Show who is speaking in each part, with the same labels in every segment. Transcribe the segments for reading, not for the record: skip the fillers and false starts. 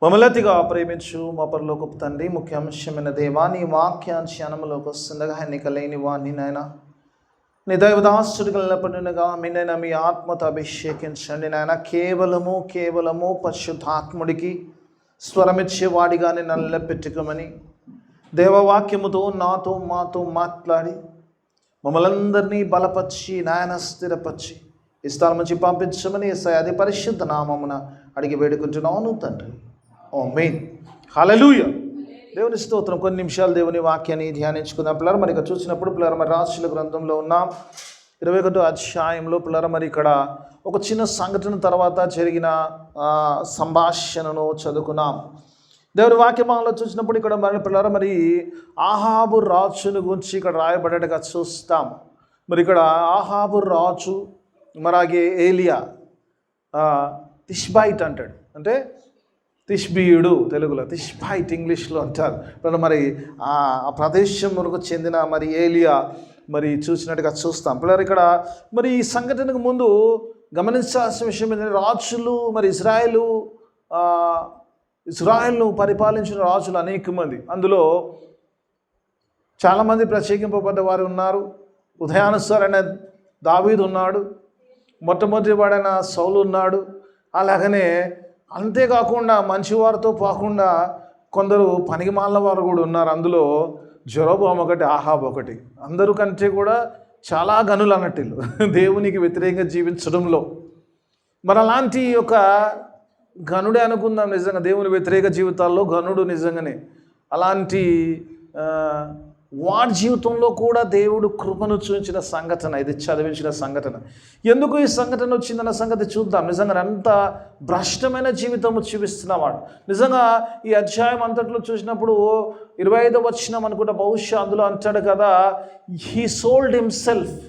Speaker 1: మమ్మలతిగా ప్రేమించు మా పరలోకపు తండ్రి, ముఖ్య అంశమైన దేవా, నీ వాక్యాధ్యానములోకి వస్తుండగా ఎన్నిక లేని వాడిని నాయన, నీ దైవదాసుడు కలిగినగా మీనైనా మీ ఆత్మతో అభిషేకించండి నాయన. కేవలము పరిశుద్ధాత్ముడికి స్వరమిచ్చేవాడిగానే నల్లపెట్టుకోమని దేవవాక్యముతో నాతో మాతో మాట్లాడి మమ్మల్ందరినీ బలపరిచి నాయన స్థిరపరిచి ఈ స్థలం నుంచి పంపించమని అది పరిశుద్ధ నామమున అడిగి వేడుకుంటున్నాను తండ్రి. ఆమేన్. హల్లెలూయా. దేవుని స్తోత్రం. కొన్ని నిమిషాలు దేవుని వాక్యాన్ని ధ్యానించుకుందాం పిల్లలు. మరి ఇక్కడ చూసినప్పుడు పిల్లలు మరి రాసుల గ్రంథంలో ఉన్నాం 21వ అధ్యాయంలో పిల్లలు మరి ఇక్కడ ఒక చిన్న సంఘటన తర్వాత జరిగిన సంభాషణను చదువుకున్నాం. దేవుని వాక్యమాలలో చూసినప్పుడు ఇక్కడ మరి పిల్లలు మరి ఆహాబు రాజును గురించి ఇక్కడ రాయబడేట్టుగా చూస్తాం. మరి ఇక్కడ ఆహాబు రాజు మరాగే ఏలియా తిష్బైట్ అంటాడు, అంటే తిష్బీయుడు, తెలుగులో తిష్బైట్ ఇంగ్లీష్లో అంటారు. ఇప్పుడు మరి ఆ ప్రదేశం వరకు చెందిన మరి ఏలియా మరి చూసినట్టుగా చూస్తాం. పిల్లలు ఇక్కడ మరి ఈ సంఘటనకు ముందు గమనించాల్సిన విషయం ఏంటంటే రాజులు మరి ఇజ్రాయెల్ను పరిపాలించిన రాజులు అనేక మంది, అందులో చాలామంది ప్రత్యేకింపబడ్డ వారు ఉన్నారు. ఉదయానుసారైన దావీదు ఉన్నాడు, మొట్టమొదటి వాడైన సౌలు ఉన్నాడు. అలాగనే అంతేకాకుండా మంచివారితో పోకుండా కొందరు పనికిమాలిన వారు కూడా ఉన్నారు. అందులో జెరోబోయాము ఒకటి, ఆహాబు ఒకటి. అందరూ కంటే కూడా చాలా గనులు అన్నట్టు దేవునికి వ్యతిరేకంగా జీవించడంలో. మరి అలాంటి ఒక గనుడే అనుకుందాం. నిజంగా దేవుని వ్యతిరేక జీవితాల్లో గనుడు నిజంగానే. అలాంటి వాడి జీవితంలో కూడా దేవుడు కృపను చూపించిన సంఘటన ఇది, చదివించిన సంఘటన. ఎందుకు ఈ సంఘటన వచ్చిందన్న సంగతి చూద్దాం. నిజంగా అంత భ్రష్టమైన జీవితము చూపిస్తున్నవాడు. నిజంగా ఈ అధ్యాయం అంతట్లో చూసినప్పుడు 25వ వచనం అనుకుంటా బహుశా, అందులో అంటాడు కదా, he sold himself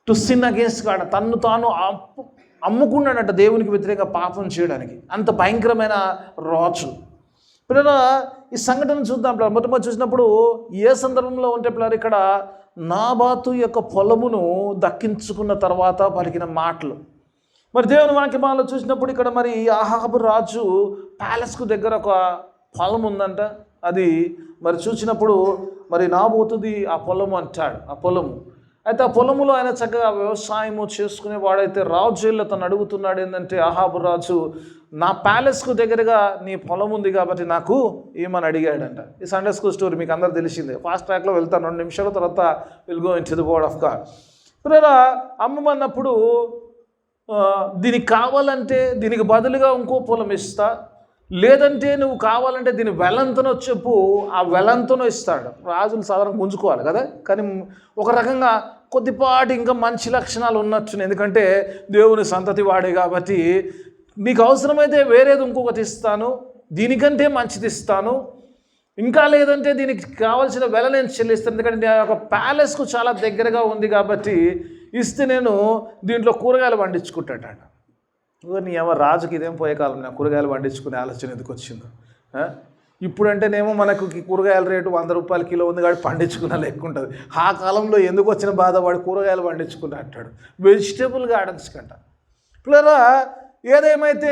Speaker 1: to sin against God. తన్ను తాను అమ్ముకున్నాడట దేవునికి వ్యతిరేక పాపం చేయడానికి. అంత భయంకరమైన రాజు. పిల్లల ఈ సంఘటన చూద్దాం. మొట్టమొదటి చూసినప్పుడు ఏ సందర్భంలో ఉంటే పిల్లలు ఇక్కడ నాబాతు యొక్క పొలమును దక్కించుకున్న తర్వాత పలికిన మాటలు. మరి దేవుని వాక్యమాలలో చూసినప్పుడు ఇక్కడ మరి ఆహాబు రాజు ప్యాలెస్కు దగ్గర ఒక పొలం ఉందంట. అది మరి చూసినప్పుడు మరి నాబోతుది ఆ పొలము అంటాడు. ఆ పొలము అయితే ఆ పొలములో ఆయన చక్కగా వ్యవసాయము చేసుకునేవాడైతే రాజు తను అడుగుతున్నాడు ఏంటంటే, ఆహాబు రాజు నా ప్యాలెస్కు దగ్గరగా నీ పొలం ఉంది కాబట్టి నాకు ఏమని అడిగాడంట. ఈ సండే స్కూల్ స్టోరీ మీకు అందరూ తెలిసిందే. ఫాస్ట్ ట్రాక్లో వెళ్తాను, 2 నిమిషాల తర్వాత will go in to the word of God. ఇప్పుడు అమ్మమన్నప్పుడు దీనికి కావాలంటే దీనికి బదులుగా ఇంకో పొలం ఇస్తా, లేదంటే నువ్వు కావాలంటే దీని వెలంతనో చెప్పు, ఆ వెలంతనో ఇస్తాడు. రాజులు సాధారణంగా గుంజుకోవాలి కదా, కానీ ఒక రకంగా కొద్దిపాటి ఇంకా మంచి లక్షణాలు ఉన్నట్టునే. ఎందుకంటే దేవుని సంతతి వాడే కాబట్టి, నీకు అవసరమైతే వేరేది ఇంకొకటి ఇస్తాను, దీనికంటే మంచిది ఇస్తాను, ఇంకా లేదంటే దీనికి కావాల్సిన వెల నేను చెల్లిస్తాను, ఎందుకంటే నా యొక్క ప్యాలెస్కు చాలా దగ్గరగా ఉంది కాబట్టి ఇస్తే నేను దీంట్లో కూరగాయలు పండించుకుంటాడట. నీ ఏమో రాజుకి ఇదేం పోయే కాలం, నా కూరగాయలు పండించుకునే ఆలోచన ఎందుకు వచ్చిందో. ఇప్పుడంటేనేమో మనకు కూరగాయల రేటు 100 రూపాయల కిలో ఉంది కాబట్టి పండించుకున్న లెక్క ఉంటుంది. ఆ కాలంలో ఎందుకు వచ్చిన బాధ, వాడు కూరగాయలు పండించుకుని అంటాడు. వెజిటేబుల్ గార్డెన్స్ కంట. పిల్లరా ఏదేమైతే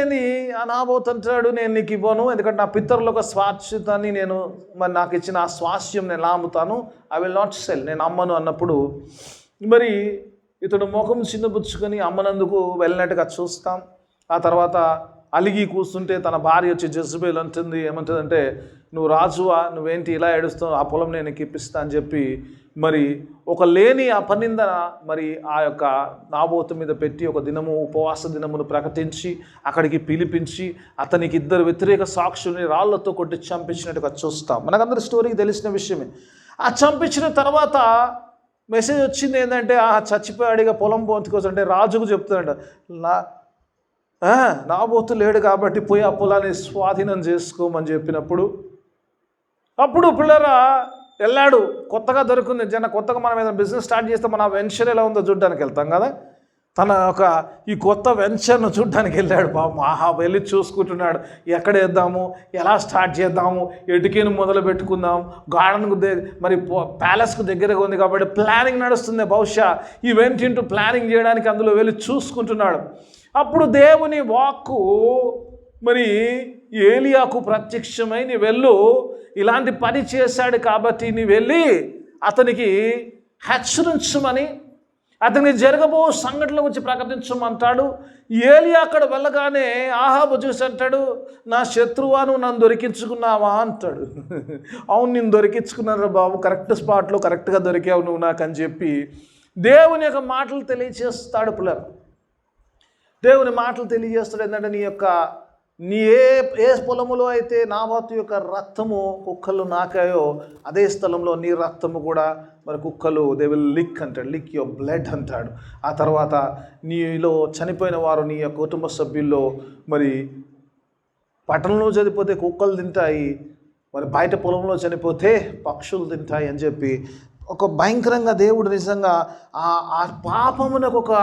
Speaker 1: ఆ నాబోతు అంటాడు, నేను నీకు ఇవ్వను, ఎందుకంటే నా పితరుల ఒక స్వాస్థ్యతాన్ని నేను మరి నాకు ఇచ్చిన ఆ స్వాస్థ్యం నేను అమ్ముతాను, ఐ విల్ నాట్ సెల్, నేను అమ్మను అన్నప్పుడు మరి ఇతడు ముఖం చిన్నబుచ్చుకొని అమ్మనందుకు వెళ్ళినట్టుగా చూస్తాం. ఆ తర్వాత అలిగి కూర్చుంటే తన భార్య వచ్చి జెజబెల్ అంటుంది, ఏమంటుందంటే, నువ్వు రాజువా, నువ్వేంటి ఇలా ఏడుస్తావు, ఆ పొలం నేను ఇప్పిస్తా అని చెప్పి మరి ఒక లేని ఆ పనింద మరి ఆ యొక్క నాబోతు మీద పెట్టి ఒక దినము ఉపవాస దినమును ప్రకటించి అక్కడికి పిలిపించి అతనికి 2 వ్యతిరేక సాక్షుల్ని రాళ్లతో కొట్టి చంపించినట్టుగా చూస్తాం. మనకందరి స్టోరీకి తెలిసిన విషయమే. ఆ చంపించిన తర్వాత మెసేజ్ వచ్చింది ఏంటంటే, చచ్చిపోయాడిగా పొలం పోతుకోసం అంటే రాజుకు చెప్తాడంట, నాబోతు లేడు కాబట్టి పోయి ఆ పొలాన్ని స్వాధీనం చేసుకోమని చెప్పినప్పుడు అప్పుడు పిల్లరా వెళ్ళాడు. కొత్తగా దొరికింది కొత్తగా మనం ఏదైనా బిజినెస్ స్టార్ట్ చేస్తే మన వెంచర్ ఎలా ఉందో చూడడానికి వెళ్తాం కదా, తన ఈ కొత్త వెంచర్ను చూడడానికి వెళ్ళాడు. పాపం వెళ్ళి చూసుకుంటున్నాడు, ఎక్కడ వేద్దాము, ఎలా స్టార్ట్ చేద్దాము, ఎటుకేను మొదలు పెట్టుకుందాం, గార్డెన్కు మరి ప్యాలెస్కు దగ్గరగా ఉంది కాబట్టి ప్లానింగ్ నడుస్తుంది. బహుశా ఈ వెంట ఇంటూ ప్లానింగ్ చేయడానికి అందులో వెళ్ళి చూసుకుంటున్నాడు. అప్పుడు దేవుని వాక్కు మరి ఏలియాకు ప్రత్యక్షమై నీ వెళ్ళు, ఇలాంటి పని చేశాడు కాబట్టి నీ వెళ్ళి అతనికి హెచ్చరించమని, అతనికి జరగబో సంఘటనల గురించి ప్రకటించమంటాడు. ఏలియా అక్కడ వెళ్ళగానే ఆహాబు చూసి అంటాడు, నా శత్రువా నువ్వు నన్ను దొరికించుకున్నావా అంటాడు. అవును నేను దొరికించుకున్నాను బాబు, కరెక్ట్ స్పాట్లో కరెక్ట్గా దొరికావు నువ్వు నాకు అని చెప్పి దేవుని యొక్క మాటలు తెలియజేస్తాడు. పిల్లలు దేవుని మాటలు తెలియజేస్తాడు. ఏంటంటే నీ ఏ పొలములో అయితే నాబాతు యొక్క రక్తము కుక్కలు నాకాయో అదే స్థలంలో నీ రక్తము కూడా మరి కుక్కలు దే విల్ లిక్ అంటాడు, లిక్ యువర్ బ్లడ్ అంటాడు. ఆ తర్వాత నీలో చనిపోయిన వారు నీ యొక్క కుటుంబ సభ్యుల్లో మరి పట్టణంలో చనిపోతే కుక్కలు తింటాయి, మరి బయట పొలంలో చనిపోతే పక్షులు తింటాయి అని చెప్పి ఒక భయంకరంగా దేవుడు నిజంగా ఆ పాపమునకు ఒక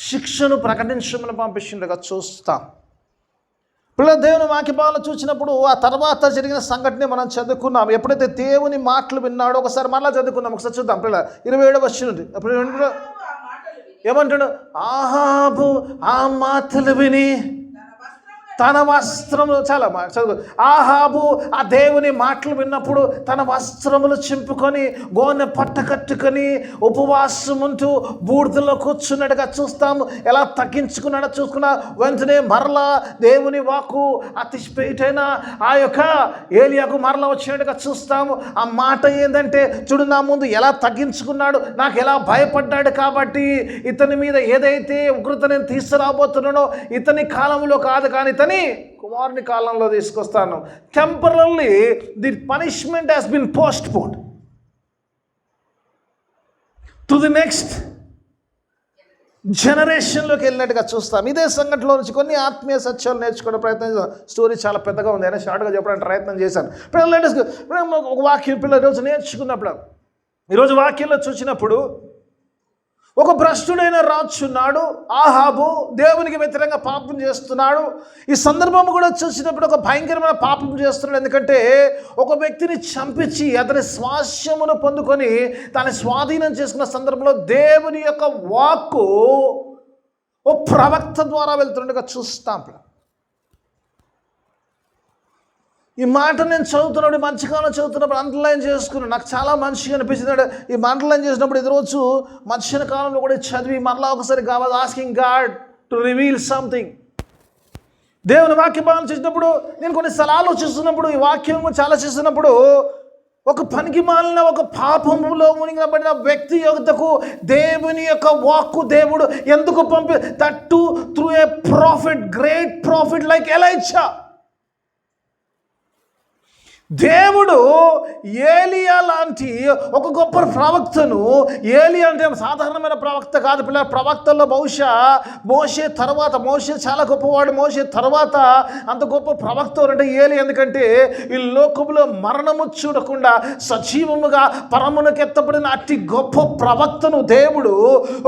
Speaker 1: శిక్షను ప్రకటించమని పంపించిండగా చూస్తాం. పిల్లల దేవుని వాక్యభాగంలో చూసినప్పుడు ఆ తర్వాత జరిగిన సంఘటన మనం చదువుకున్నాం. ఎప్పుడైతే దేవుని మాటలు విన్నాడో ఒకసారి మరలా చదువుకున్నాం, ఒకసారి చూద్దాం. పిల్లల 27వ వచనం అప్పుడు ఏమంటాడు? ఆహాబు ఆ మాటలు విని తన వస్త్రములు, చాలా చదువు, ఆహాబు ఆ దేవుని మాటలు విన్నప్పుడు తన వస్త్రములు చింపుకొని గోనె పట్ట కట్టుకొని ఉపవాసం ఉంటూ బూడిదలో కూర్చున్నట్టుగా చూస్తాము. ఎలా తగ్గించుకున్నాడో చూసుకున్నా వెంటనే మరలా దేవుని వాక్కు అతి స్పీట్ అయిన ఆ యొక్క ఏలియాకు మరలా వచ్చినట్టుగా చూస్తాము. ఆ మాట ఏంటంటే, చూడు నా ముందు ఎలా తగ్గించుకున్నాడు, నాకు ఎలా భయపడ్డాడు, కాబట్టి ఇతని మీద ఏదైతే ఉగ్రత నేను తీసుకురాబోతున్నానో ఇతని కాలంలో కాదు కానీ ఇతని కుమారుని కాలంలో తీసుకొస్తాను. Temporary the punishment has been postponed to the next జనరేషన్లోకి వెళ్ళినట్టుగా చూస్తాం. ఇదే సంఘటనలో నుంచి కొన్ని ఆత్మీయ సత్యాలు నేర్చుకునే ప్రయత్నం చేస్తాం. స్టోరీ చాలా పెద్దగా ఉంది అయినా షార్ట్గా చెప్పడానికి ప్రయత్నం చేశాను. ఒక వాక్యం పిల్లలు ఈరోజు నేర్చుకున్నప్పుడు, ఈరోజు వాక్యంలో చూసినప్పుడు ఒక భ్రష్టుడైన రాజున్నాడు ఆహాబు, దేవునికి వ్యతిరేకంగా పాపం చేస్తున్నాడు. ఈ సందర్భం కూడా చూసినప్పుడు ఒక భయంకరమైన పాపం చేస్తున్నాడు. ఎందుకంటే ఒక వ్యక్తిని చంపించి అతని స్వాస్యమును పొందుకొని దాన్ని స్వాధీనం చేసుకున్న సందర్భంలో దేవుని యొక్క వాక్కు ఓ ప్రవక్త ద్వారా వెళ్తుండగా చూస్తాం. ఈ మాట నేను చదువుతున్నాడు, మంచిగానే చదువుతున్నప్పుడు అండర్లైన్ చేసుకున్నాను. నాకు చాలా మంచిగా అనిపించింది. ఈ అండర్లైన్ చేసినప్పుడు ఈరోజు మధ్యాహ్న కాలంలో కూడా చదివి మరలా ఒకసారి కావాలి asking God to reveal something. దేవుని వాక్య భాగం చేసినప్పుడు నేను కొన్నిసార్లు ఆలోచిస్తున్నప్పుడు, ఈ వాక్యం చాలా చేస్తున్నప్పుడు, ఒక పనికి మాలిన ఒక పాపములో మునిగినబడిన వ్యక్తి యొక్కకు దేవుని యొక్క వాక్కు దేవుడు ఎందుకు పంపి, that to through a prophet, great prophet like Elisha. దేవుడు ఏలియా లాంటి ఒక గొప్ప ప్రవక్తను, ఏలియా అంటే సాధారణమైన ప్రవక్త కాదు పిల్లల, ప్రవక్తల్లో బహుశా మోషే తర్వాత, మోషే చాలా గొప్పవాడు, మోషే తర్వాత అంత గొప్ప ప్రవక్త అంటే ఏలియా. ఎందుకంటే ఈ లోకములో మరణము చూడకుండా సజీవముగా పరమునకెత్తబడిన అట్టి గొప్ప ప్రవక్తను దేవుడు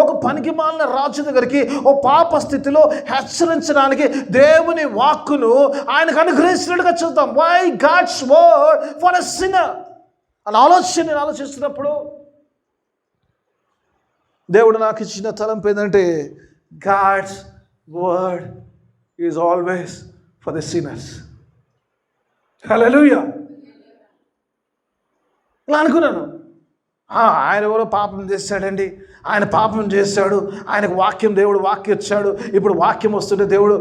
Speaker 1: ఒక పనికి మాలిన రాజు దగ్గరికి ఓ పాప స్థితిలో హెచ్చరించడానికి దేవుని వాక్కును ఆయనకు అనుగ్రహించినట్టుగా చూద్దాం. Why God's word for a sinner అని ఆలోచిస్తున్నప్పుడు దేవుడు నాకు ఇచ్చిన తలంపు ఏంటంటే, God's word is always for the sinners. హల్లెలూయా. ఇలా అనుకున్నాను, ఆయన ఎవరో పాపం చేశాడండి, ఆయన పాపం చేశాడు, ఆయనకు వాక్యం, దేవుడు వాక్యం ఇచ్చాడు, ఇప్పుడు వాక్యం వస్తుంటే దేవుడు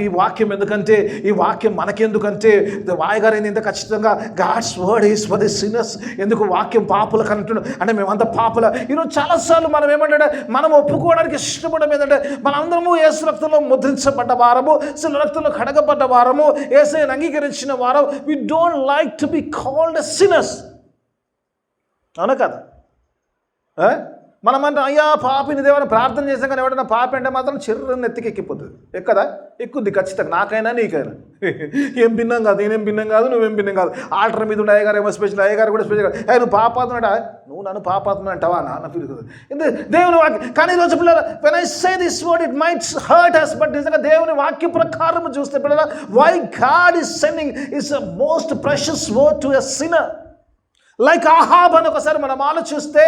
Speaker 1: ఈ వాక్యం ఎందుకంటే, ఈ వాక్యం మనకెందుకంటే వాయిగారు ఇంత ఖచ్చితంగా God's word is for the sinners. ఎందుకు వాక్యం పాపులకు అంటున్నాడు అంటే మేమంతా పాపుల. ఈరోజు చాలాసార్లు మనం ఏమంటే, మనం ఒప్పుకోవడానికి ఇష్టపడడం ఏంటంటే, మనందరము యేసు రక్తంలో ముద్రించబడ్డ వారము, శిలువ రక్తంలో కడగబడ్డ వారము, యేసుని అంగీకరించిన వారం. We don't like to be called a sinners. అవునా కదా? మనమంటే అయ్యా పాపిని దేవుని ప్రార్థన చేసాం, కానీ ఎవడన్నా పాపి అంటే మాత్రం చిర్రని ఎత్తికి ఎక్కిపోతుంది. ఎక్కదా? ఎక్కుద్ది ఖచ్చితంగా, నాకైనా నీకైనా. ఏం భిన్నం కాదు, నేనేం భిన్నం కాదు, నువ్వేం భిన్నం కాదు. ఆల్టర్ మీద ఉండే అయ్యగారు ఏమో స్పెషల్, అయ్యగారు కూడా స్పెషల్. నువ్వు పాపాత్మడా, నువ్వు నన్ను పాపాత్మ అంటావా నా ఫీల్ కదా దేవుని వాక్యం. కానీ ఈరోజు పిల్లల when I say this word it might hurt us, but నిజంగా దేవుని వాక్య ప్రకారం చూస్తే పిల్లల, why God is sending his the most precious word to a sinner like Ahab అని ఒకసారి మనం ఆలోచిస్తే,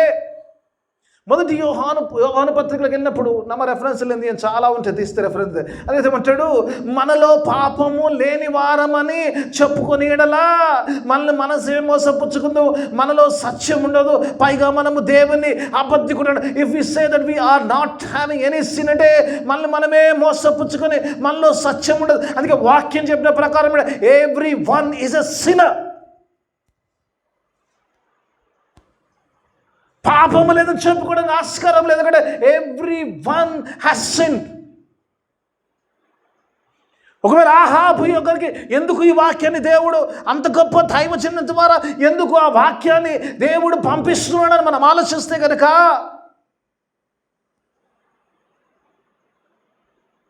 Speaker 1: మొదటి యోహాను పత్రికలకు వెళ్ళినప్పుడు రెఫరెన్స్ లేని చాలా ఉంటాయి, తీస్తే రెఫరెన్స్. అదైతే అంటాడు, మనలో పాపము లేని వారమని చెప్పుకొని ఎడలా మనల్ని మనసే మోసపుచ్చుకుందు, మనలో సత్యం ఉండదు, పైగా మనము దేవుని అబద్ధికున్నాడు. If we say that we are not having any sin అంటే మనల్ని మనమే మోసపుచ్చుకొని మనలో సత్యం ఉండదు. అందుకే వాక్యం చెప్పిన ప్రకారం every one is a sinner. పాపము లేదని చెప్పుకోవడానికి ఆస్కారం లేదు. ఎందుకంటే ఎవ్రీ వన్ హ్యాస్ సిన్డ్. ఒకవేళ ఆహాబు యొక్కరికి ఎందుకు ఈ వాక్యాన్ని దేవుడు అంత గొప్ప దైవజనుల ద్వారా ఎందుకు ఆ వాక్యాన్ని దేవుడు పంపిస్తున్నాడని మనం ఆలోచిస్తే కనుక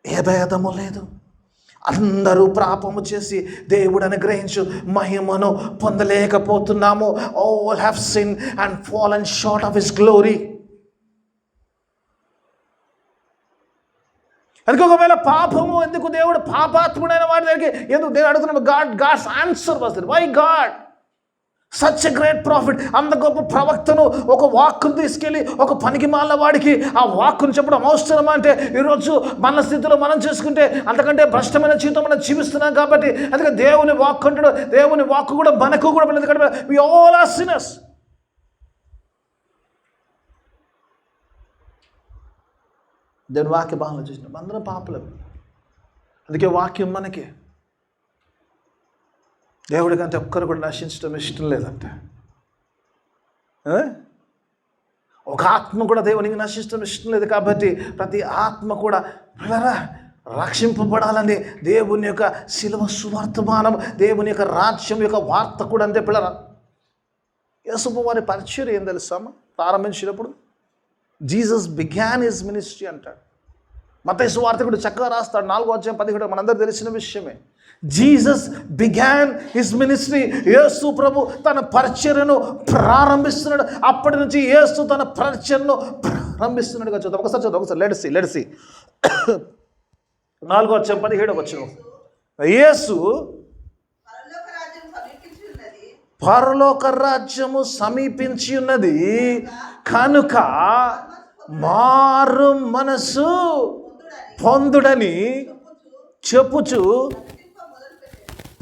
Speaker 1: ఏ భేదము లేదు. అందరూ పాపము చేసి దేవుడు అనుగ్రహించు మహిమను పొందలేకపోతున్నాము. All have sin and fallen short of his glory. అందుకే ఒకవేళ పాపము ఎందుకు దేవుడు పాపాత్ముడైన వాడి దగ్గరికి ఎందుకు దేవుడు అడుగుతున్నాడు. God's answer was that, why God such a great prophet, అంత గొప్ప ప్రవక్తను ఒక వాక్కును తీసుకెళ్ళి ఒక పనికి మాలిన వాడికి ఆ వాక్కును చెప్పడం అవసరమా అంటే, ఈరోజు మన స్థితిలో మనం చేసుకుంటే అంతకంటే భ్రష్టమైన జీవితం మనం జీవిస్తున్నాం. కాబట్టి అందుకే దేవుని వాక్కు అంటాడు, దేవుని వాక్కు కూడా మనకు కూడా, ఎందుకంటే వి ఆల్ ఆర్ సిన్నర్స్. దేవుని వాక్య భావన చూసినాం, అందరం పాపలం. అందుకే వాక్యం మనకి దేవుడికి అంతే ఒక్కరు కూడా నశించడం ఇష్టం లేదంట. ఒక ఆత్మ కూడా దేవునికి నశించడం ఇష్టం లేదు. కాబట్టి ప్రతి ఆత్మ కూడా రక్షింపబడాలని దేవుని యొక్క శిలువ సువర్తమానం, దేవుని యొక్క రాజ్యం యొక్క వార్త కూడా అంతే. పిల్లరా, యేసు వారి పరిచయం ఏం తెలుసామా? ప్రారంభించినప్పుడు జీసస్ బిగాన్ హిస్ మినిస్ట్రీ అంటాడు. మత్తయి సువార్త కూడా చక్కగా రాస్తాడు, 4:17. మనందరూ తెలిసిన విషయమే. Jesus began his ministry. యేసు ప్రభు తన పరిచర్యను ప్రారంభిస్తున్నాడు. అప్పటి నుంచి యేసు తన పరిచర్యను ప్రారంభిస్తున్నాడుగా చూద్దాం. ఒకసారి లెట్స్ సీ 4:17. యేసు పరలోక రాజ్యము సమీపించి ఉన్నది కనుక మారు మనసు పొందుడని చెప్పుచు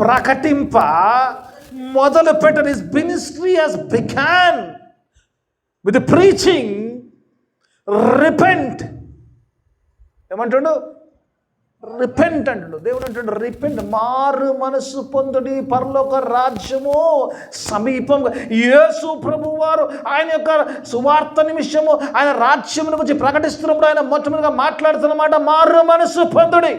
Speaker 1: ప్రకటింప మొదలు పెట్టాడు. His ministry has began with preaching repent. ఏమంటాడు? రిపెంట్ అంటాడు. దేవుడు అంటాడు రిపెంట్, మారు మనసు పొందుడి, పరలోక రాజ్యము సమీపంగా. యేసు ప్రభు వారు ఆయన యొక్క సువార్త నిమిషము ఆయన రాజ్యమును గురించి ప్రకటిస్తున్నప్పుడు ఆయన మొట్టమొదటిగా మాట్లాడుతున్నమాట మారు మనసు పొందుడి.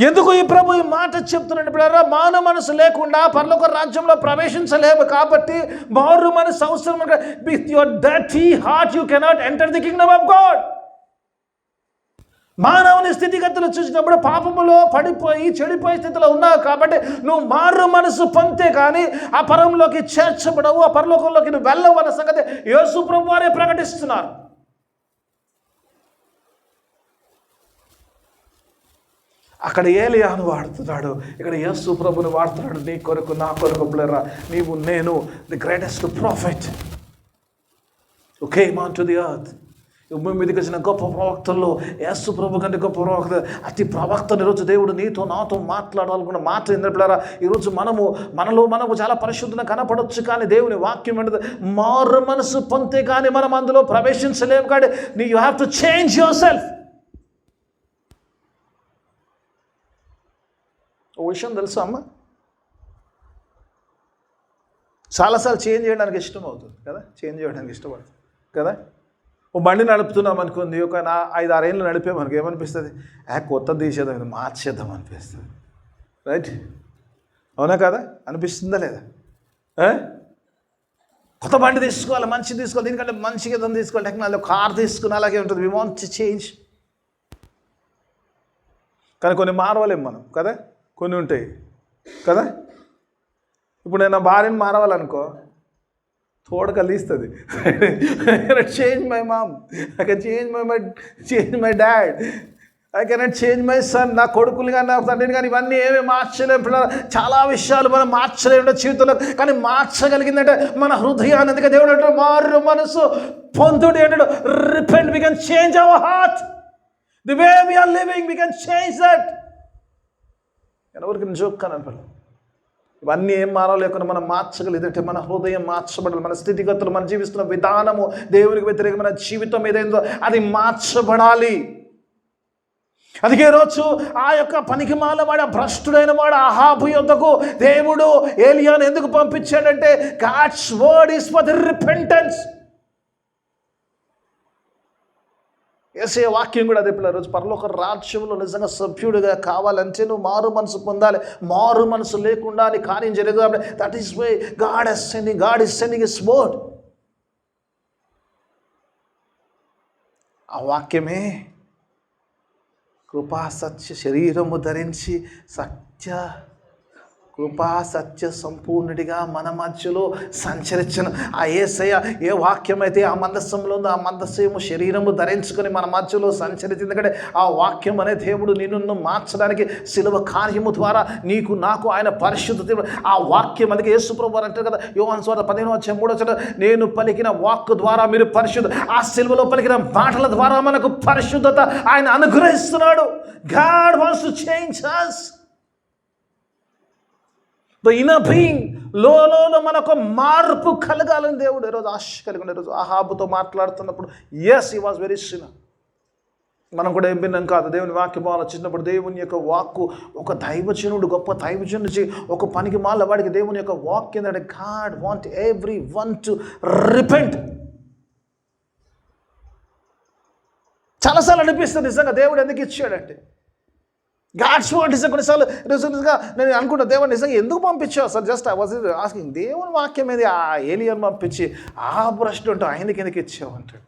Speaker 1: ఎందుకు ఈ ప్రభు ఈ మాట చెప్తున్నాడు? ఇప్పుడు మారు మనసు లేకుండా పరలోక రాజ్యంలో ప్రవేశించలేము. కాబట్టి మారు మనసు అవసరం. With your dirty heart you cannot enter the Kingdom of God. మానవుని స్థితిగతులు చూసినప్పుడు పాపములో పడిపోయి చెడిపోయే స్థితిలో ఉన్నావు. కాబట్టి నువ్వు మారు మనసు పొందితే కానీ ఆ పరంలోకి చేర్చబడవు, ఆ పరలోకంలోకి నువ్వు వెళ్ళవు అన్న సంగతి యేసు ప్రభు వారే ప్రకటిస్తున్నారు. అక్కడ ఏలియాను వాడుతున్నాడు, ఇక్కడ యేసు ప్రభుని వాడుతున్నాడు. నీ కొరకు నా కొరకు బ్లరా, నీవు నేను the greatest profit who came on to the earth. భూమి మీదకి వచ్చిన గొప్ప ప్రవక్తల్లో యేసు ప్రభు కంటే గొప్ప ప్రవక్త. అతి ప్రవక్తను ఈరోజు దేవుడు నీతో నాతో మాట్లాడాలనుకున్న మాట ఏంటంటే, ఈరోజు మనము చాలా పరిశుద్ధంగా కనపడవచ్చు, కానీ దేవుని వాక్యం ఏంటంటే మారు మనసు పొందితే కానీ మనం అందులో ప్రవేశించలేము. కానీ you have to change yourself. ఓ విషయం తెలుసా అమ్మ, చాలాసార్లు చేంజ్ చేయడానికి ఇష్టం అవుతుంది కదా, చేంజ్ చేయడానికి ఇష్టపడుతుంది కదా. ఓ బండి నడుపుతున్నాం అనుకుంది, ఒక 5-6 ఏళ్ళు నడిపే మనకి ఏమనిపిస్తుంది? కొత్త తీసేద్దాం, మార్చేద్దాం అనిపిస్తుంది. రైట్? అవునా కదా? అనిపిస్తుందా లేదా? కొత్త బండి తీసుకోవాలి, మంచి తీసుకోవాలి, దీనికంటే మంచిగా ఏదైనా తీసుకోవాలి, టెక్నాలజీ కార్ తీసుకుని అలాగే ఉంటుంది. We want to change. కానీ కొన్ని మారవలేము మనం కదా, కొన్ని ఉంటాయి కదా. ఇప్పుడు నేను నా భార్యను మారవాలనుకో, తోడక తీస్తుంది. Change my mom, I can change my dad. I cannot change my son, నా కొడుకులు కానీ నా తండ్రిని కానీ ఇవన్నీ ఏమీ మార్చలేము పిల్లలు. చాలా విషయాలు మనం మార్చలేము జీవితంలో, కానీ మార్చగలిగిందంటే మన హృదయాన్ని. అందుకే దేవుడు అంటాడు మారు మనసు పొందుడు అంటాడు. Repent, we can change our heart, the way we are living, we can change that. ఎవరికి జోక్ కాను పిల్లలు. ఇవన్నీ ఏం మారలేకుండా మనం మార్చగలిగితే మన హృదయం మార్చబడాలి. మన స్థితిగతులు, మన జీవిస్తున్న విధానము, దేవునికి వ్యతిరేకమైన జీవితం ఏదైందో అది మార్చబడాలి. అందుకే రోజు ఆ యొక్క పనికిమాల వాడు, భ్రష్టుడైన వాడు అహాబు యొద్దకు దేవుడు ఏలియాను ఎందుకు పంపించాడంటే God's word is for the repentance. యేసే వాక్యం కూడా అదే పిల్లలు. రోజు పరలోక రాజ్యంలో నిజంగా సభ్యుడిగా కావాలంటే నువ్వు మారు మనసు పొందాలి. మారు మనసు లేకుండా నీ కార్యం జరగదు. కాబట్టి that is why God is sending his word. ఆ వాక్యమే కృపా సత్య శరీరము ధరించి కృపా సత్య సంపూర్ణుడిగా మన మధ్యలో సంచరించను. ఆ యేసయ్య ఏ వాక్యం అయితే ఆ మందస్సంలో ఉందో ఆ మందస్సము శరీరము ధరించుకొని మన మధ్యలో సంచరించింది. ఎందుకంటే ఆ వాక్యం అనే దేవుడు నిన్ను మార్చడానికి శిలువ కార్యము ద్వారా నీకు నాకు ఆయన పరిశుద్ధత ఆ వాక్యం. అందుకే యేసుప్రభువు వారు అంటారు కదా యోహాను సువార్త 15:3 నేను పలికిన వాక్కు ద్వారా మీరు పరిశుద్ధ. ఆ శిలువలో పలికిన మాటల ద్వారా మనకు పరిశుద్ధత ఆయన అనుగ్రహిస్తున్నాడు. God wants to change us. The inner being, లోలో మనకు మార్పు కలగాలని దేవుడు ఈరోజు ఆశ కలిగి ఉండే. ఈరోజు అహాబుతో మాట్లాడుతున్నప్పుడు as he was very sinner. మనం కూడా ఏం విన్నాం కాదు. దేవుని వాక్యం ఆలోచించినప్పుడు దేవుని యొక్క వాక్కు ఒక దైవజనుడు, గొప్ప దైవజనుడు నుంచి ఒక పనికి మాల వాడికి దేవుని యొక్క వాక్యం ఏంటంటే God want every one to repent. చాలాసార్లు అనిపిస్తుంది నిజంగా దేవుడు ఎందుకు ఇచ్చాడంటే గాడ్స్ వర్డ్ నిజంగా కొన్నిసార్లు నిజంగా నేను అనుకుంటా దేవుడు నిజంగా ఎందుకు పంపించావు sir. Just I was asking దేవుని వాక్యం ఏది ఆ ఏలియన్ పంపించి ఆ ప్రశ్న ఉంటూ ఆయనకి ఎందుకు ఇచ్చావు అంటాడు.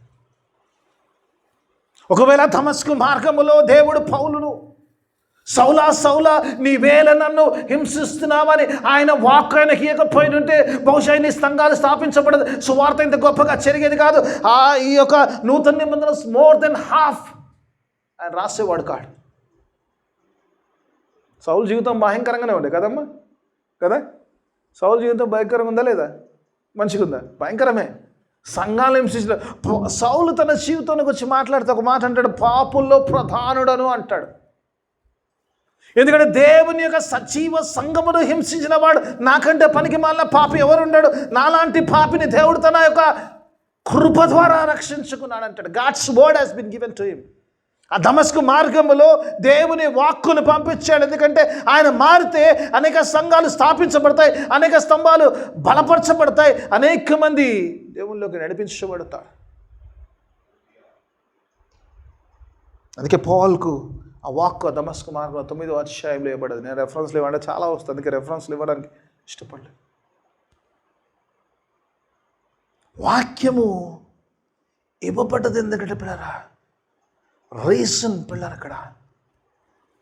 Speaker 1: ఒకవేళ దమస్కు మార్గములో దేవుడు పౌలును సౌలా సౌలా నీవేళ నన్ను హింసిస్తున్నామని ఆయన వాక్ ఆయనకి ఇవ్వకపోయినంటే బహుశా నీ సంఘాలు స్థాపించబడదు, సువార్త ఇంత గొప్పగా జరిగేది కాదు. ఈ యొక్క నూతన నిబంధన మోర్ దెన్ హాఫ్ ఆయన రాసేవాడు కాడు. సౌలు జీవితం భయంకరంగానే ఉండే కదమ్మా కదా. సౌలు జీవితం భయంకరంగా ఉందా లేదా? మంచిగా ఉందా? భయంకరమే. సంఘాలు హింసించిన సౌలు తన జీవితానికి వచ్చి మాట్లాడితే ఒక మాట అంటాడు, పాపుల్లో ప్రధానుడను అంటాడు. ఎందుకంటే దేవుని యొక్క సజీవ సంఘమును హింసించిన వాడు నాకంటే పనికి మాలిన పాపి ఎవరు ఉన్నాడు? నాలాంటి పాపిని దేవుడు తన యొక్క కృప ద్వారా రక్షించుకున్నాడు అంటాడు. God's word has been given to him. ఆ దమస్కు మార్గంలో దేవుని వాక్కును పంపించాడు. ఎందుకంటే ఆయన మారితే అనేక సంఘాలు స్థాపించబడతాయి, అనేక స్తంభాలు బలపరచబడతాయి, అనేక మంది దేవునిలోకి నడిపించబడతారు. అందుకే పౌలుకు ఆ వాక్కు దమస్కు మార్గంలో 9వ అధ్యాయంలో ఇవ్వబడదు. నేను రెఫరెన్స్లు ఇవ్వండి చాలా వస్తుంది, అందుకే రెఫరెన్స్లు ఇవ్వడానికి ఇష్టపడలేదు. వాక్యము ఇవ్వబడ్డది ఎందుకంటే పిల్లరా రీజన్ పిల్లలు అక్కడ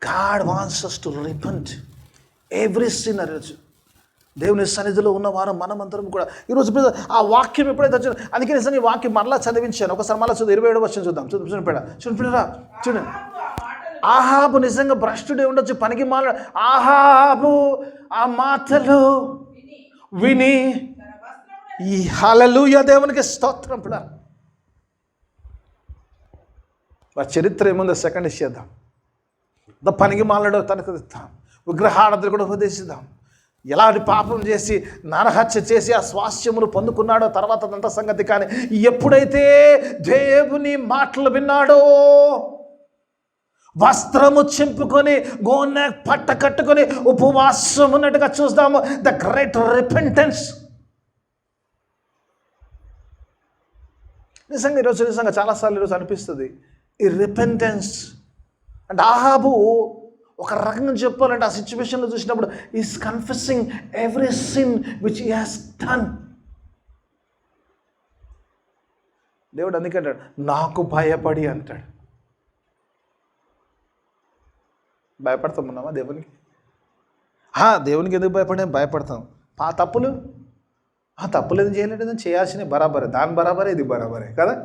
Speaker 1: God wants us to repent every sin. దేవుని సన్నిధిలో ఉన్నవారు మనమందరం కూడా ఈరోజు ఆ వాక్యం ఎప్పుడైతే వచ్చిందో అందుకే నిజంగా ఈ వాక్యం మరలా చదివించాను. ఒకసారి మళ్ళీ 27వ వచనం చూద్దాం. చూడండి ఆహాబు నిజంగా భ్రష్టుడే ఉండొచ్చు, పనికి మాల. ఆహాబు ఆ మాటలు విని ఈ హల్లెలూయా దేవునికి స్తోత్రం. పిల్ల వారి చరిత్ర ఏముందో సెకండ్ ఇచ్చేద్దాం. పనికి మాలడో తనకు విగ్రహారాధన కూడా ఉపదేశిద్దాం. ఎలాంటి పాపం చేసి నరహత్య చేసి ఆ స్వాస్థ్యములు పొందుకున్నాడో తర్వాత అదంతా సంగతి. కానీ ఎప్పుడైతే దేవుని మాటలు విన్నాడో వస్త్రము చింపుకొని గోనె పట్ట కట్టుకొని ఉపవాసం ఉన్నట్టుగా చూస్తాము. The great repentance. నిజంగా ఈరోజు నిజంగా చాలాసార్లు ఈరోజు అనిపిస్తుంది ఈ రిపెంటెన్స్ అంటే ఆహాబు ఒక రకంగా చెప్పాలంటే ఆ సిచ్యువేషన్లో చూసినప్పుడు is confessing every sin which he has done. దేవుడు అందుకే అంటాడు నాకు భయపడి అంటాడు. భయపడతామున్నామా దేవునికి? దేవునికి ఎందుకు భయపడతాం. తప్పులు ఏం చేయలేదు, చేయాల్సినవి బరాబరే, దాని బరాబరే ఇది బరాబరే కదా.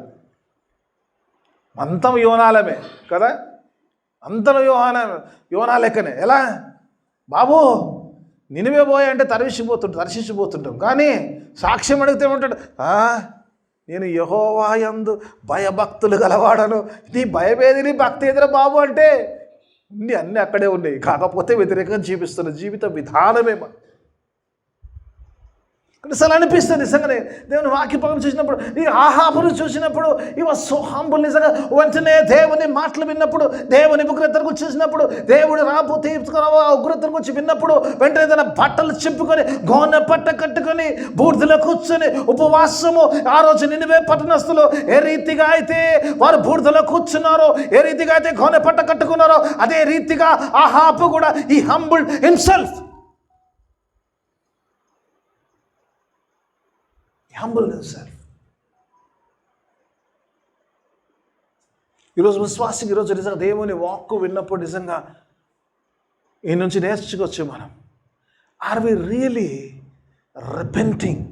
Speaker 1: అంతం యోనాలమే కదా. అంతలో యోనా లెక్కనే. ఎలా బాబు నినివే పోయా అంటే తర్శించిపోతుంటాం. కానీ సాక్ష్యం అడిగితే ఏమంటాడు, నేను యెహోవా యందు భయభక్తులు గలవాడను. నీ భయమేది, నీ భక్తి ఎదురా బాబు అంటే అన్నీ అక్కడే ఉన్నాయి. కాకపోతే వ్యతిరేకంగా జీవిస్తున్న జీవిత విధానమే. అసలు అనిపిస్తుంది నిజంగానే దేవుని వాక్యం చూసినప్పుడు, ఈ ఆహాబును చూసినప్పుడు ఈ వాజ్ సో హంబుల్. నిజంగా వెంటనే దేవుని మాటలు విన్నప్పుడు, దేవుని ఉగ్రతకు చూసినప్పుడు, దేవుడు రాబోతే ఉగ్రతకు వచ్చి విన్నప్పుడు వెంటనే తన బట్టలు చింపుకొని గోనె పట్ట కట్టుకొని బూడిదలో కూర్చొని ఉపవాసము. ఆ రోజు నినివే పట్టణస్థులు ఏ రీతిగా అయితే వారు బూడిదలో కూర్చున్నారో, ఏ రీతిగా అయితే గోనె పట్ట కట్టుకున్నారో, అదే రీతిగా ఆహాబు కూడా ఈ హంబుల్ హిమ్సెల్ఫ్. Humble himself. ఈరోజు విశ్వాసికి ఈరోజు నిజంగా దేవుని వాక్కు విన్నప్పుడు నిజంగా ఈ నుంచి నేర్చుకోవచ్చు మనం. Are we really repenting?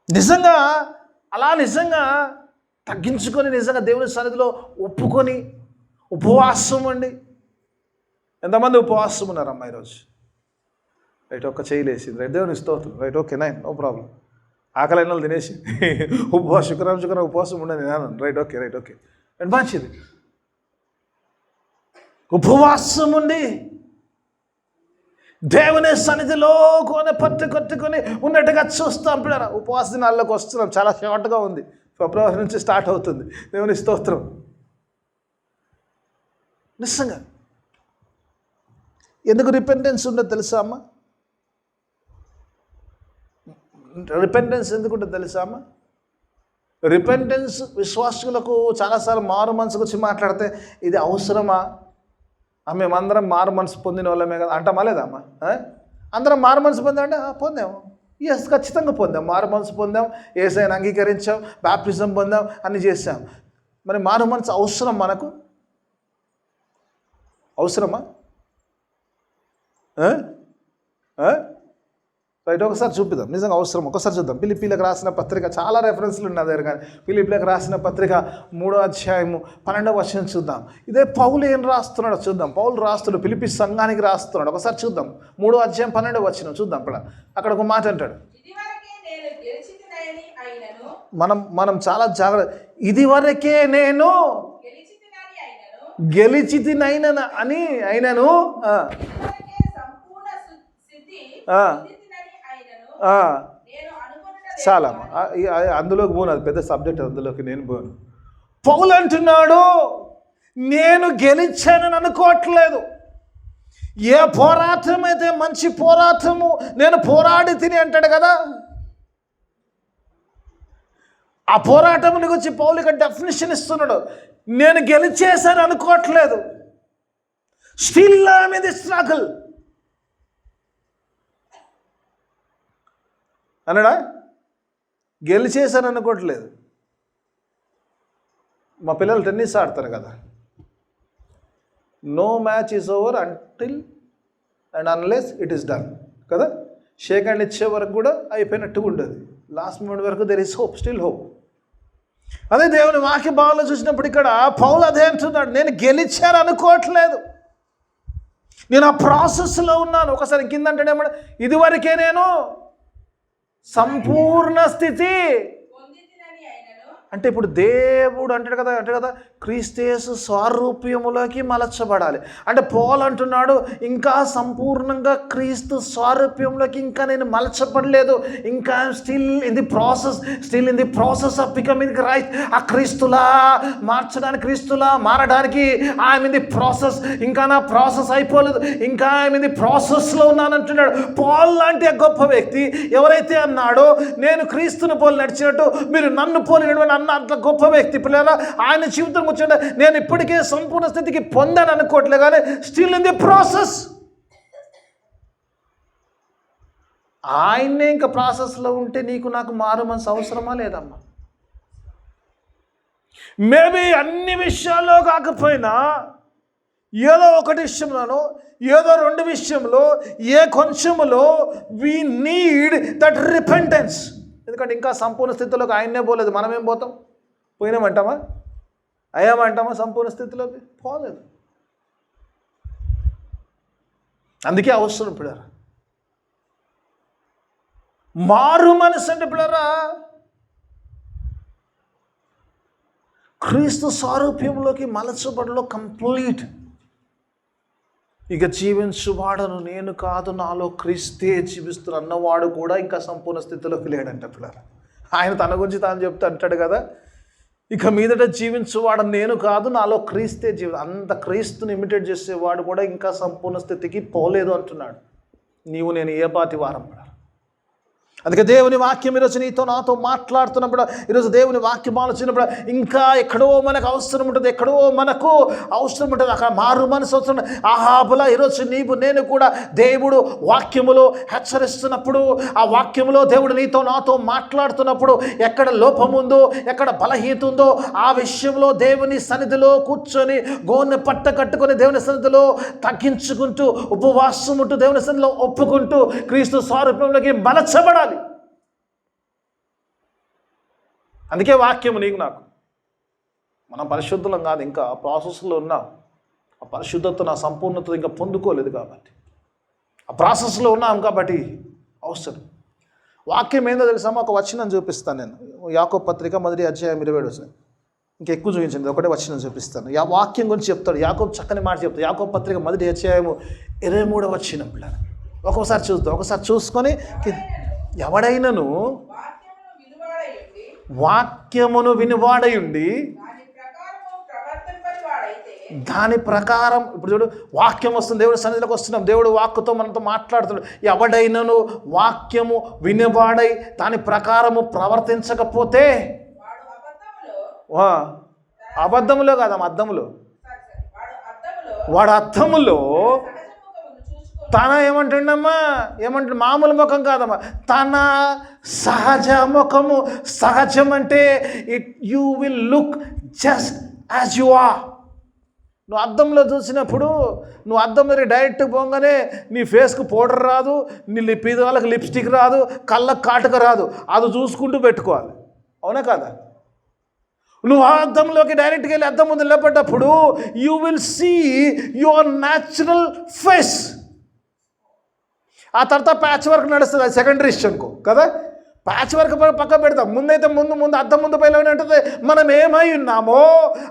Speaker 1: నిజంగా అలా నిజంగా తగ్గించుకొని నిజంగా దేవుని సన్నిధిలో ఒప్పుకొని ఉపవాసం అండి. ఎంతమంది ఉపవాసం ఉన్నారమ్మా ఈరోజు? రైట్, ఒక్క చేయలేసింది. రైట్, దేవుని స్తోత్రం. Right, okay, no problem. ఆకలైన వాళ్ళు తినేసి శుక్రవారం ఉపవాసం ఉండని నేను. రైట్, ఓకే అండ్ మంచిది. ఉపవాసం ఉండి దేవుని సన్నిధిలో కొనే కట్టుకొని ఉన్నట్టుగా చూస్తాం. పిల్లరా, ఉపవాస దినాల్లోకి వస్తున్నాం. చాలా షార్ట్గా ఉంది. ఫిబ్రవరి నుంచి స్టార్ట్ అవుతుంది. దేవుని స్తోత్రం. నిజంగా ఎందుకు రిపెంటెన్స్ ఉండదు తెలుసా అమ్మ? రిపెంటెన్స్ ఎందుకుంటుంది తెలుసా అమ్మ? రిపెంటెన్స్ విశ్వాసులకు చాలాసార్లు మారు మనసు గురించి మాట్లాడితే ఇది అవసరమా? మేమందరం మారు మనసు పొందిన వాళ్ళమే కదా అంటామా లేదా అమ్మ? అందరం మారు మనసు పొందామంటే పొందాము. ఎస్, ఖచ్చితంగా పొందాం. మారు మనసు పొందాం, యేసయ్యను అంగీకరించాం, బాప్టిజం పొందాం, అన్నీ చేసాం. మరి మారు మనసు అవసరం మనకు? అవసరమా? రైట్, ఒకసారి చూపిద్దాం. నిజంగా అవసరం. ఒకసారి చూద్దాం. ఫిలిప్పీలకు రాసిన పత్రిక, చాలా రెఫరెన్స్లు ఉన్నాయి దగ్గర. కానీ ఫిలిప్పీలకు రాసిన పత్రిక 3వ అధ్యాయము 12వ వచనం చూద్దాం. ఇదే పౌలు ఏం రాస్తున్నాడో చూద్దాం. పౌలు రాస్తున్నాడు, ఫిలిప్పీ సంఘానికి రాస్తున్నాడు. ఒకసారి చూద్దాం. 3వ అధ్యాయం 12వ వచనం చూద్దాం. అక్కడ ఒక మాట అంటాడు, మనం చాలా జాగ్రత్త. ఇదివరకే నేను గెలిచితినైనను అని అయినను చాలా అందులోకి పోను. అది పెద్ద సబ్జెక్ట్, అందులోకి నేను పోను. పౌలు అంటున్నాడు, నేను గెలిచానని అనుకోవట్లేదు. ఏ పోరాటం అయితే మంచి పోరాటము నేను పోరాడి తిని అంటాడు కదా, ఆ పోరాటం గురించి పౌలు ఇక్కడ డెఫినిషన్ ఇస్తున్నాడు. నేను గెలిచేశాను అనుకోవట్లేదు. Still I am in the struggle అన్నాడా? గెలిచేశాను అనుకోవట్లేదు. మా పిల్లలు టెన్నిస్ ఆడతారు కదా, no match is over until and unless it is done కదా. షేక్ హ్యాండ్ ఇచ్చే వరకు కూడా అయిపోయినట్టుగా ఉండదు. లాస్ట్ మూమెంట్ వరకు there is hope, still hope. అదే దేవుని వాక్య భావంలో చూసినప్పుడు ఇక్కడ పౌలు అదే అంటున్నాడు, నేను గెలిచాను అనుకోవట్లేదు, నేను ఆ ప్రాసెస్లో ఉన్నాను. ఒకసారి కింద అంటాడేమో, ఇదివరకే నేను సంపూర్ణ స్థితి అంటే ఇప్పుడు దేవుడు అంటాడు కదా క్రీస్తు స్వారూప్యములోకి మలచబడాలి అంటే పౌలు అంటున్నాడు ఇంకా సంపూర్ణంగా క్రీస్తు స్వారూప్యంలోకి ఇంకా నేను మలచబడలేదు, ఇంకా still in the process of becoming Christ. ఆ క్రీస్తులా మార్చడానికి, క్రీస్తులా మారడానికి ఐఎమ్ ఇన్ ది ప్రాసెస్. ఇంకా నా ప్రాసెస్ అయిపోలేదు, ఇంకా ఐఎమ్ ఇన్ ది ప్రాసెస్లో ఉన్నాను అంటున్నాడు. పౌలు లాంటి గొప్ప వ్యక్తి ఎవరైతే అన్నాడో నేను క్రీస్తుని పోలి నడిచినట్టు మీరు నన్ను పోలి నడవని అన్న అంత గొప్ప వ్యక్తి పిల్లల ఆయన జీవితం వచ్చాడు. నేను ఇప్పటికే సంపూర్ణ స్థితికి పొందాను అనుకోవట్లే, కానీ స్టిల్ ఇన్ ది ప్రాసెస్. ఆయన్నే ఇంకా ప్రాసెస్లో ఉంటే నీకు నాకు మారు మనసు అవసరమా లేదమ్మా? మేబీ అన్ని విషయాల్లో కాకపోయినా ఏదో ఒకటి విషయంలోనో ఏదో రెండు విషయంలో ఏ కొంచెములో వీ నీడ్ దట్ రిపెంటెన్స్. ఎందుకంటే ఇంకా సంపూర్ణ స్థితిలోకి ఆయన్నే పోలేదు, మనమేం పోతాం? పోయినామంటామా? అయ్యామంటామా సంపూర్ణ స్థితిలోకి? పోలేదు. అందుకే అవసరం పిల్లరా మారు మనసు. అంటే పిల్లరా క్రీస్తు సారూప్యంలోకి మలచబడిలో కంప్లీట్. ఇక జీవించువాడను నేను కాదు, నాలో క్రీస్తే జీవిస్తున్న అన్నవాడు కూడా ఇంకా సంపూర్ణ స్థితిలోకి లేడంట పిల్లరా. ఆయన తన గురించి తాను చెప్తూ అంటాడు కదా, ఇక మీదట జీవించువాడు నేను కాదు, నాలో క్రీస్తే అంత క్రీస్తుని ఇమిటేట్ చేసేవాడు కూడా ఇంకా సంపూర్ణ స్థితికి పోలేదు అంటున్నాడు. నీవు నేను ఏ పాటి వారం పిల్లరా. అందుకే దేవుని వాక్యం ఈరోజు నీతో నాతో మాట్లాడుతున్నప్పుడు, ఈరోజు దేవుని వాక్యం ఆలోచించినప్పుడు ఇంకా ఎక్కడో మనకు అవసరం ఉంటుంది, ఎక్కడో మనకు అవసరం ఉంటుంది. అక్కడ మారు మనసు అవసరం. ఆహాబులా ఈరోజు నీవు నేను కూడా దేవుడు వాక్యములో హెచ్చరిస్తున్నప్పుడు, ఆ వాక్యములో దేవుడు నీతో నాతో మాట్లాడుతున్నప్పుడు ఎక్కడ లోపం ఉందో, ఎక్కడ బలహీనత ఉందో ఆ విషయంలో దేవుని సన్నిధిలో కూర్చొని గోనె పట్ట కట్టుకొని దేవుని సన్నిధిలో తగ్గించుకుంటూ ఉపవాసం ఉంటూ దేవుని సన్నిధిలో ఒప్పుకుంటూ క్రీస్తు స్వరూపంలోకి మలచబడాలి. అందుకే వాక్యము నీకు నాకు. మనం పరిశుద్ధులం కాదు, ఇంకా ప్రాసెస్లో ఉన్నాం. ఆ పరిశుద్ధత నా సంపూర్ణత ఇంకా పొందుకోలేదు కాబట్టి, ఆ ప్రాసెస్లో ఉన్నాం కాబట్టి అవసరం. వాక్యం ఏందో తెలుసామో ఒక వచనం చూపిస్తాను నేను. యాకోబు పత్రిక 1వ అధ్యాయం 27 వచనం. ఇంకా ఎక్కువ చూపించండి, ఒకటే వచనం చూపిస్తాను. వాక్యం గురించి చెప్తాడు యాకోబు, చక్కని మాట చెప్తాడు. యాకోబు పత్రిక 1వ అధ్యాయం 23వ వచనం పిల్లలు ఒక్కొక్కసారి చూద్దాం. ఒకసారి చూసుకొని, ఎవడైనను వాక్యమును వినివాడయుండి దాని ప్రకారం, ఇప్పుడు చూడు వాక్యం వస్తుంది, దేవుడి సన్నిధిలోకి వస్తున్నాం, దేవుడు వాక్కుతో మనతో మాట్లాడుతున్నాడు. ఎవడైనను వాక్యము వినివాడై దాని ప్రకారము ప్రవర్తించకపోతే, అబద్ధములో కాదమ్మా, అద్దములో, వాడు అద్దములో తన ఏమంటుండమ్మా, ఏమంటు మామూలు ముఖం కాదమ్మా, తన సహజ ముఖము. సహజం అంటే you will look just as you are. నువ్వు అద్దంలో చూసినప్పుడు, నువ్వు అద్దం మీద డైరెక్ట్ పోగానే నీ ఫేస్కు పౌడర్ రాదు, నీ పెదవులకు లిప్స్టిక్ రాదు, కళ్ళకు కాటుక రాదు. అది చూసుకుంటూ పెట్టుకోవాలి. అవునా కాదా? నువ్వు ఆ అద్దంలోకి డైరెక్ట్గా వెళ్ళి అద్దం ముందు నిలబడ్డప్పుడు you will see your natural face. ఆ తర్వాత ప్యాచ్ వర్క్ నడుస్తుంది, అది సెకండరీ ఇష్యూకు కదా. ప్యాచ్ వర్క్ పక్క పెడతాం. ముందైతే ముందు అద్దం ముందు పైన ఉంటుంది మనం ఏమై ఉన్నామో,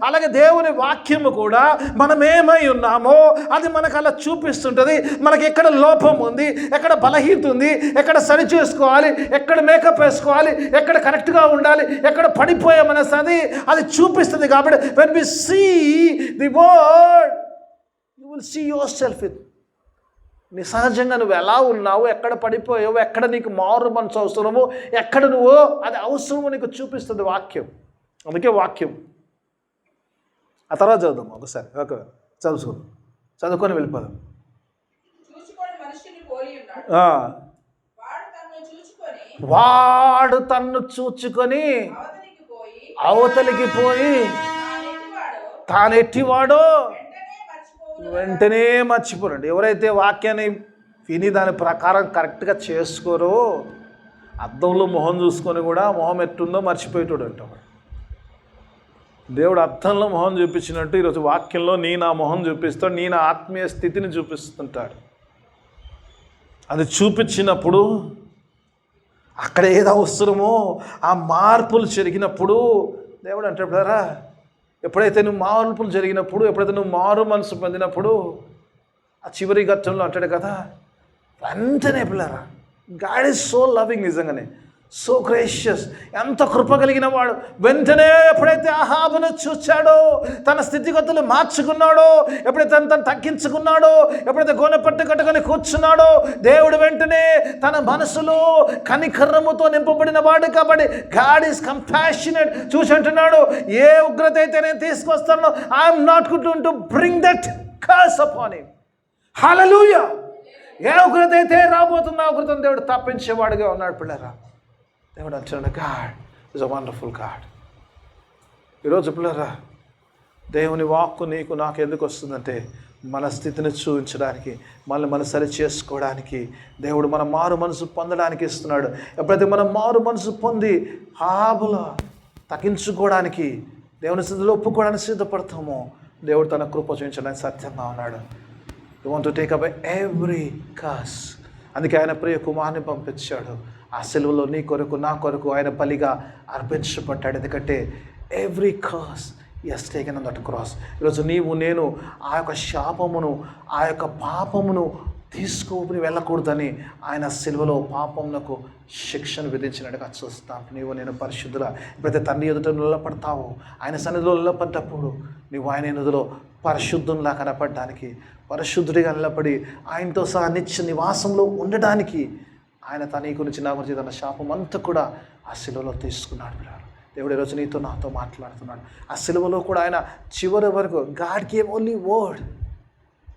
Speaker 1: అలాగే దేవుని వాక్యము కూడా మనం ఏమై ఉన్నామో అది మనకు అలా చూపిస్తుంటుంది. మనకి ఎక్కడ లోపం ఉంది, ఎక్కడ బలహీనత ఉంది, ఎక్కడ సరి చేసుకోవాలి, ఎక్కడ మేకప్ వేసుకోవాలి, ఎక్కడ కరెక్ట్గా ఉండాలి, ఎక్కడ పడిపోయామనేది అది చూపిస్తుంది. కాబట్టి when we see the word, you will see yourself in. నీ సహజంగా నువ్వు ఎలా ఉన్నావు, ఎక్కడ పడిపోయావు, ఎక్కడ నీకు మారు మనసు అవసరమో, ఎక్కడ నువ్వు అది అవసరమో నీకు చూపిస్తుంది వాక్యం. అందుకే వాక్యం. ఆ తర్వాత చదువుదాం ఒకసారి, చదువుకొని వెళ్ళిపోదాం. వాడు తన్ను చూచుకొని అవతలికి పోయి తానెట్టివాడో వెంటనే మర్చిపోరండి. ఎవరైతే వాక్యాన్ని విని దాని ప్రకారం కరెక్ట్గా చేసుకోరో, అద్దంలో మొహం చూసుకొని కూడా మొహం ఎట్టుందో మర్చిపోయేటోడు అంటాడు. దేవుడు అద్దంలో మొహం చూపించినట్టు ఈరోజు వాక్యంలో నీ నా మొహం చూపిస్తాడు, నీ నా ఆత్మీయ స్థితిని చూపిస్తుంటాడు. అది చూపించినప్పుడు అక్కడ ఏదో అవసరమో ఆ మార్పులు జరిగినప్పుడు దేవుడు అంటారా, ఎప్పుడైతే నువ్వు మార్పులు జరిగినప్పుడు, ఎప్పుడైతే నువ్వు మారు మనసు పొందినప్పుడు, ఆ చివరి ఘట్టంలో అంటాడు కదా, వెంటనే పిల్లరా గాడ్ ఈజ్ సో లవింగ్, నిజంగానే సో గ్రేషియస్, ఎంత కృప కలిగిన వాడు. వెంటనే ఎప్పుడైతే అహాబును చూచాడో, తన స్థితిగతులు మార్చుకున్నాడో, ఎప్పుడైతే తను తగ్గించుకున్నాడో, ఎప్పుడైతే గోనె పట్టు కట్టుకొని కూర్చున్నాడో, దేవుడు వెంటనే తన మనసులో కనికర్రముతో నింపబడిన వాడు కాబట్టి గాడ్ ఈజ్ కంపాషనేట్. చూసి అంటున్నాడు, ఏ ఉగ్రత అయితే నేను తీసుకొస్తానో I'm not good to bring that curse upon him. హల్లెలూయా. ఏ ఉగ్రత అయితే రాబోతుందో ఆ ఉగ్రతను దేవుడు తప్పించేవాడుగా ఉన్నాడు పిల్లరా. దేవుడు అంటున్నాడు, God is a wonderful God. ఈరోజు పిల్లరా, దేవుని వాక్కు నీకు నాకు ఎందుకు వస్తుందంటే మన స్థితిని చూపించడానికి, మన సరి చేసుకోవడానికి, దేవుడు మన మారు మనసు పొందడానికి ఇస్తున్నాడు. ఎప్పుడైతే మనం మారు మనసు పొంది హాబులా తగ్గించుకోవడానికి దేవుని స్థితిలో ఒప్పుకోవడానికి సిద్ధపడతామో దేవుడు తన కృప చూపించడానికి సత్యంగా ఉన్నాడు. You want to take away every curse. అందుకే ఆయన ప్రియ కుమారుని పంపించాడు. ఆ సెలవులో నీ కొరకు నా కొరకు ఆయన బలిగా అర్పించబడ్డాడు. ఎందుకంటే every curse is taken on that cross. ఈరోజు నీవు నేను ఆ యొక్క శాపమును ఆ యొక్క పాపమును తీసుకుని వెళ్ళకూడదని ఆయన సిలువలో పాపమునకు శిక్షను విధించినట్టుగా చూస్తాం. నీవు నేను పరిశుద్ధుల ఎప్పుడైతే తండ్రి ఎదుట నిలబడతావో, ఆయన సన్నిధిలో నిలబడ్డప్పుడు నీవు ఆయన ఎదులో పరిశుద్ధంలా కనపడడానికి, పరిశుద్ధుడిగా నిలబడి ఆయనతో సహా నిత్య నివాసంలో ఉండడానికి ఆయన తన గురించి నా గురించి తన శాపం అంతా కూడా ఆ సిలువలో తీసుకున్నాడు. దేవుడు ఈరోజు నీతో నాతో మాట్లాడుతున్నాడు. ఆ సిలువలో కూడా ఆయన చివరి వరకు God gave only word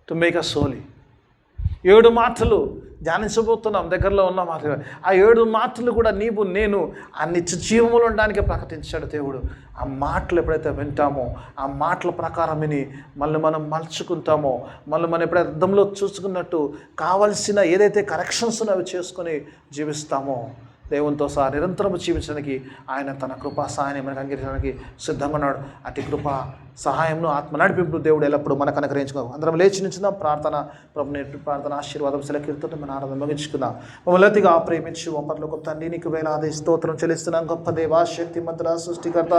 Speaker 1: to make us holy. 7 మాటలు ధ్యానించబోతున్నాం, దగ్గరలో ఉన్న మాటలు. ఆ 7 మాటలు కూడా నీవు నేను ఆ నిత్య జీవములు ఉండడానికి ప్రకటించాడు దేవుడు. ఆ మాటలు ఎప్పుడైతే వింటామో, ఆ మాటల ప్రకారం విని మళ్ళీ మనం మలుచుకుంటామో, మళ్ళీ మనం ఎప్పుడైతే అర్థంలో చూసుకున్నట్టు కావలసిన ఏదైతే కరెక్షన్స్ అవి చేసుకొని జీవిస్తామో, దేవునితో సహా నిరంతరం జీవించడానికి ఆయన తన కృపా సహాయాన్ని మనకు అంగీకరించడానికి సిద్ధంగా ఉన్నాడు. అటు కృప సహాయంలో ఆత్మ నడిపింపు దేవుడు ఎల్లప్పుడూ మనకు అనుగ్రహించుకోవాలి. అందరం లేచి నించుదాం. ప్రార్థన ప్రభు నేటి ప్రార్థన ఆశీర్వాదం సెలకీర్తు మన ఆరాధన ముగించుకుందాం. మమ్మల్ని అతిగా ప్రేమించి ఒప్పట్లో గొప్ప తండ్రి నీకు వేలాది స్తోత్రం చెల్లిస్తున్నాం. గొప్ప దేవా, శక్తి మంత్ర, సృష్టికర్త,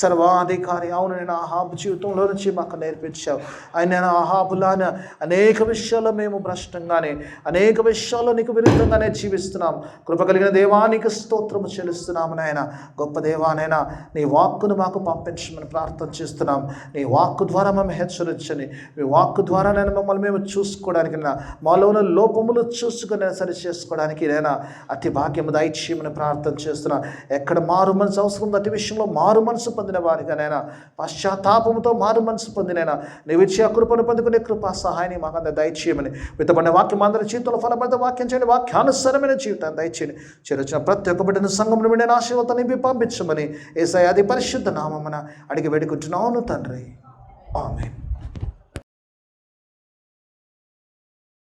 Speaker 1: సర్వాధికారి. అవును, నేను ఆహాబు జీవితంలో నుంచి మాకు నేర్పించావు. ఆయన ఆహాబులాన అనేక విషయాల్లో మేము భ్రష్టంగానే, అనేక విషయాల్లో నీకు విరుద్ధంగానే జీవిస్తున్నాం. కృప కలిగిన దేవా నీకు స్తోత్రము చెల్లిస్తున్నాము. నాయన గొప్ప దేవానైనా నీ వాక్కును మాకు పంపించమని ప్రార్థన చేస్తున్నాం. నీ వాక్కు ద్వారా మేము హెచ్చరించని, మీ వాక్కు ద్వారా నేను మమ్మల్ని మేము చూసుకోవడానికి, మాలో ఉన్న లోపములు చూసుకుని సరి చేసుకోవడానికి నేను అతి భాగ్యము దయచేయమని ప్రార్థన చేస్తున్నా. ఎక్కడ మారు మనసు అవసరం అతి విషయంలో మారు మనసు పొందిన వారిగా నైనా, పశ్చాత్తాపముతో మారు మనసు పొందినైనా నీవిచ్చే కృపను పొందుకునే కృపా సహాయాన్ని మాకు అంత దయచేయమని, విత్తబడిన వాక్యం అందరి జీవితంలో ఫలపడిన వాక్యం చేయండి. వాక్యానుసరమైన జీవితాన్ని దయచేయండి. చేరొచ్చిన ప్రతి ఒక్క బిడ్డను సంఘంలో విడిన ఆశీర్వాదాన్ని నింపి పంపించమని యేసయ్య అతి పరిశుద్ధ నామమున అడిగి వేడుకుంటున్నాను తండ్రి. ఆమేన్.